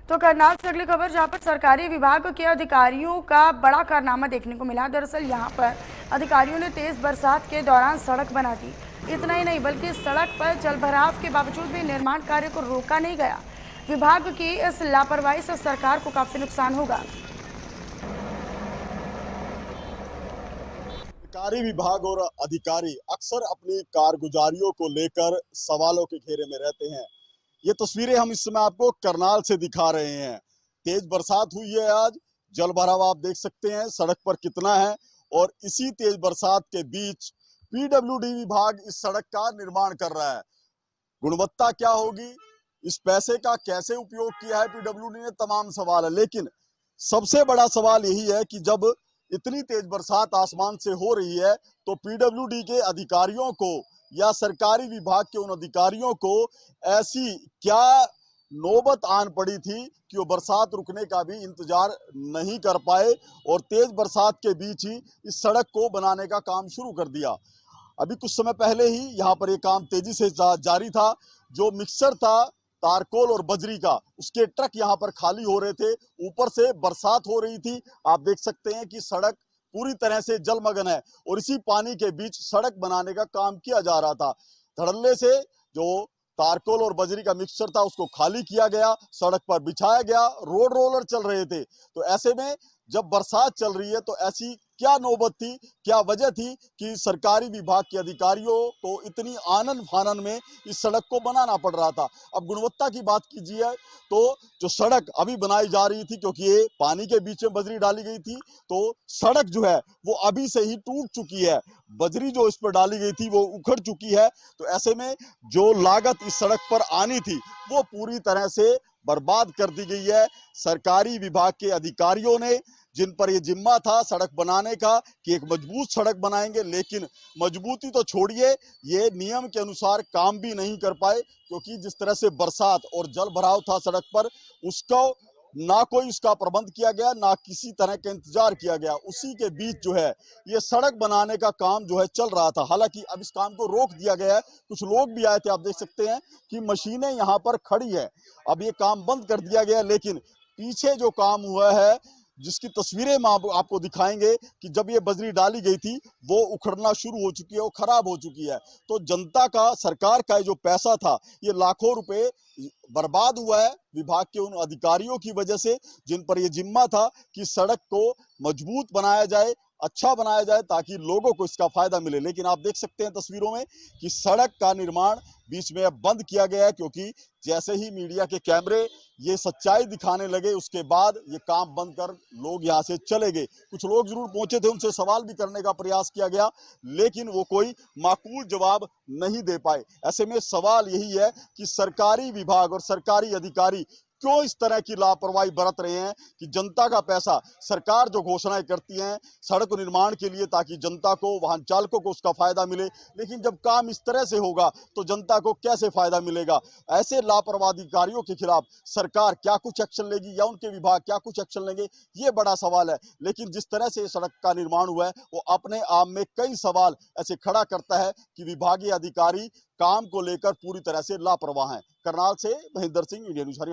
तो करनाल से अगली खबर, जहां पर सरकारी विभाग के अधिकारियों का बड़ा कारनामा देखने को मिला। दरअसल यहां पर अधिकारियों ने तेज बरसात के दौरान सड़क बना दी। इतना ही नहीं बल्कि सड़क पर जलभराव के बावजूद भी निर्माण कार्य को रोका नहीं गया। विभाग की इस लापरवाही से सरकार को काफी नुकसान होगा। सरकारी विभाग और अधिकारी अक्सर अपनी कारगुजारियों को लेकर सवालों के घेरे में रहते हैं। ये तस्वीरें हम इस समय आपको करनाल से दिखा रहे हैं। तेज बरसात हुई है आज, जल भराव आप देख सकते हैं सड़क पर कितना है। और इसी तेज बरसात के बीच पीडब्ल्यूडी विभाग इस सड़क का निर्माण कर रहा है। गुणवत्ता क्या होगी, इस पैसे का कैसे उपयोग किया है पीडब्ल्यूडी ने, तमाम सवाल है। लेकिन सबसे बड़ा सवाल यही है कि जब इतनी तेज बरसात आसमान से हो रही है तो पीडब्ल्यूडी के अधिकारियों को या सरकारी विभाग के उन अधिकारियों को ऐसी क्या नौबत आन पड़ी थी कि वो बरसात रुकने का भी इंतजार नहीं कर पाए और तेज बरसात के बीच ही इस सड़क को बनाने का काम शुरू कर दिया। अभी कुछ समय पहले ही यहाँ पर ये काम तेजी से जारी था। जो मिक्सर था तारकोल और बजरी का, उसके ट्रक यहाँ पर खाली हो रहे थे। ऊपर से बरसात हो रही थी। आप देख सकते हैं कि सड़क पूरी तरह से जलमग्न है और इसी पानी के बीच सड़क बनाने का काम किया जा रहा था। धड़ल्ले से जो तारकोल और बजरी का मिक्सचर था उसको खाली किया गया, सड़क पर बिछाया गया, रोड रोलर चल रहे थे। तो ऐसे में जब बरसात चल रही है तो ऐसी क्या नौबत थी, क्या वजह थी कि सरकारी विभाग के अधिकारियों को इतनी आनन फानन में इस सड़क को बनाना पड़ रहा था। अब गुणवत्ता की बात कीजिए तो जो सड़क अभी बनाई जा रही थी, क्योंकि ये पानी के बीच में बजरी डाली गई थी, तो सड़क जो है वो अभी से ही टूट चुकी है। बजरी जो इस पर डाली गई थी वो उखड़ चुकी है। तो ऐसे में जो लागत इस सड़क पर आनी थी वो पूरी तरह से बर्बाद कर दी गई है। सरकारी विभाग के अधिकारियों ने, जिन पर ये जिम्मा था सड़क बनाने का कि एक मजबूत सड़क बनाएंगे, लेकिन मजबूती तो छोड़िए, ये नियम के अनुसार काम भी नहीं कर पाए। क्योंकि जिस तरह से बरसात और जल भराव था सड़क पर, उसको ना कोई उसका प्रबंध किया गया, ना किसी तरह का इंतजार किया गया। उसी के बीच जो है ये सड़क बनाने का काम जो है चल रहा था। हालांकि अब इस काम को रोक दिया गया है। कुछ लोग भी आए थे, आप देख सकते हैं कि मशीनें यहाँ पर खड़ी है। अब ये काम बंद कर दिया गया, लेकिन पीछे जो काम हुआ है जिसकी तस्वीरें हम आपको दिखाएंगे कि जब ये बजरी डाली गई थी वो उखड़ना शुरू हो चुकी है, वो खराब हो चुकी है। तो जनता का, सरकार का जो पैसा था ये लाखों रुपए बर्बाद हुआ है विभाग के उन अधिकारियों की वजह से, जिन पर यह जिम्मा था कि सड़क को मजबूत बनाया जाए, अच्छा बनाया जाए, ताकि लोगों को इसका फायदा मिले। लेकिन आप देख सकते हैं तस्वीरों में कि सड़क का निर्माण बीच में अब बंद किया गया है, क्योंकि जैसे ही मीडिया के कैमरे ये सच्चाई दिखाने लगे उसके बाद ये काम बंद कर लोग यहाँ से चले गए। कुछ लोग जरूर पहुंचे थे, उनसे सवाल भी करने का प्रयास किया गया, लेकिन वो कोई माकूल जवाब नहीं दे पाए। ऐसे में सवाल यही है कि सरकारी विभाग और सरकारी अधिकारी क्यों इस तरह की लापरवाही बरत रहे हैं कि जनता का पैसा, सरकार जो घोषणाएं करती हैं सड़क निर्माण के लिए ताकि जनता को, वाहन चालकों को उसका फायदा मिले, लेकिन जब काम इस तरह से होगा तो जनता को कैसे फायदा मिलेगा। ऐसे लापरवाह अधिकारियों के खिलाफ सरकार क्या कुछ एक्शन लेगी या उनके विभाग क्या कुछ एक्शन लेंगे, ये बड़ा सवाल है। लेकिन जिस तरह से सड़क का निर्माण हुआ है वो अपने आप में कई सवाल ऐसे खड़ा करता है कि विभागीय अधिकारी काम को लेकर पूरी तरह से लापरवाह हैं। करनाल से महेंद्र सिंह, इंडिया न्यूज हरियाणा।